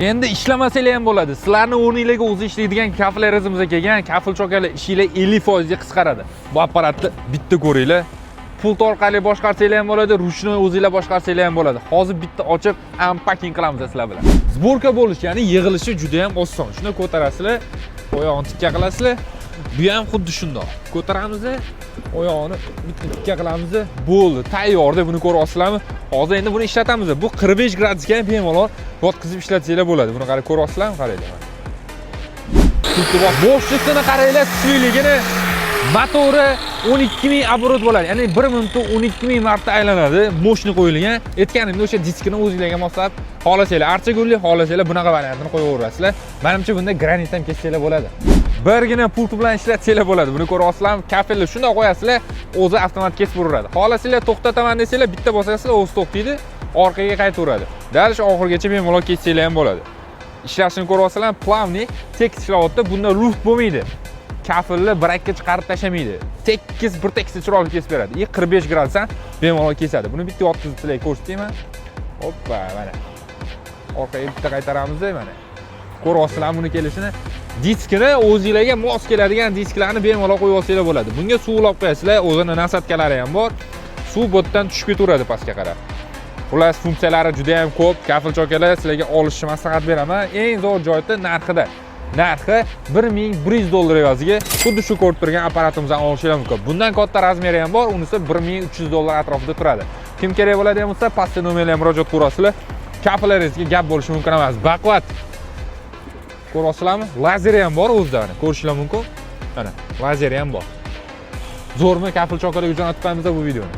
Endi ishlamasanglar ham bo'ladi. Sizlarning o'rningizga o'zi ishlaydigan kafelaringizga kelgan kafil chokalar ishinglar 50% ga qisqaradi. Bu apparatni bitta ko'ringlar. Pult orqali boshqarsanglar ham bo'ladi, ruchnoy o'zingizlar boshqarsanglar ham bo'ladi. Hozir bitta ochib, unpacking qilamiz sizlar bilan. Sborka bo'lish, ya'ni yig'ilishi juda ham oson. Shuni ko'tarasizlar, oyog'ini tikka qilasizlar. Bu ham xuddi shundoq. Ko'taramiz, oyog'ini bitta tikka qilamiz, bo'ldi. Tayyor deb buni ko'ryapsizlarmi? Hozir endi buni ishlatamiz. Bu 45 gradusga ham bemalol yotqizib ishlatsanglar bo'ladi. Buni qarab ko'ryapsizlarmi? Qaranglar. Bo'shliqni qaranglar, kuchliligini. Motori 12000 оборот bo'ladi. Ya'ni 1 minutda 12000 marta aylanadi. Moshni qo'yilgan. Aytganimda o'sha diskini o'zingizlarga moslab, xohlasanglar archa gulli, xohlasanglar bunaqa variantini qo'yaverasizlar. Menimcha bunda granit ham kessanglar bo'ladi. Birgina pult bilan ishlatsanglar bo'ladi. Buni ko'ryapsizlarmi? Kafelni shunday qo'yasizlar, o'zi avtomat kesib uraveradi. Xohlasanglar to'xtataman desanglar, bitta bosasizlar, o'zi to'xtaydi, orqaga qaytaveradi. Dal shu oxirigacha bemalol kessanglar ham bo'ladi. Ishlashini ko'ryapsizlar, plavni tek ishlayapti. Bunda luft bo'lmaydi. Kafilni birakka chiqarib tashlamaydi. Tekis bir tekisda chiroyli kesib beradi. 45 gradusdan bemalol kesadi. Buni bitta yotqizib sizlarga ko'rsatayman. Hoppa, mana. Orqaga bitta qaytaramiz, mana. Ko'ryapsizlar buni kelishini. Diskini o'zingizlarga mos keladigan disklarni bemalol qo'yib olsanglar bo'ladi. Bunga suv ulab qo'yasizlar, o'zini nasatkalari ham bor. Suv botdan tushib ketaveradi pastga qarab. Xullas, funksiyalari juda ham ko'p. Kafil chokalar sizlarga olishni maslahat beraman. Eng zo'r joyi narxida. Narxi $1100 evaziga xuddi shu ko'rib turgan apparatimizdan olishingiz mumkin. Bundan katta razmeri ham bor, unisi $1300 atrofida turadi. Kim kerak bo'ladigan bo'lsa, pastda nomerlarga murojaat qilasiz. Kafilaringizga gap bo'lishi mumkin emas. Baquvvat. Ko'ryapsizlarmi? Lazeri ham bor o'zida, ko'rishingiz mumkin. Mana, lazeri ham bor. Zo'rmi kafil chokalarga jo'natib qo'yamiz bu videoni.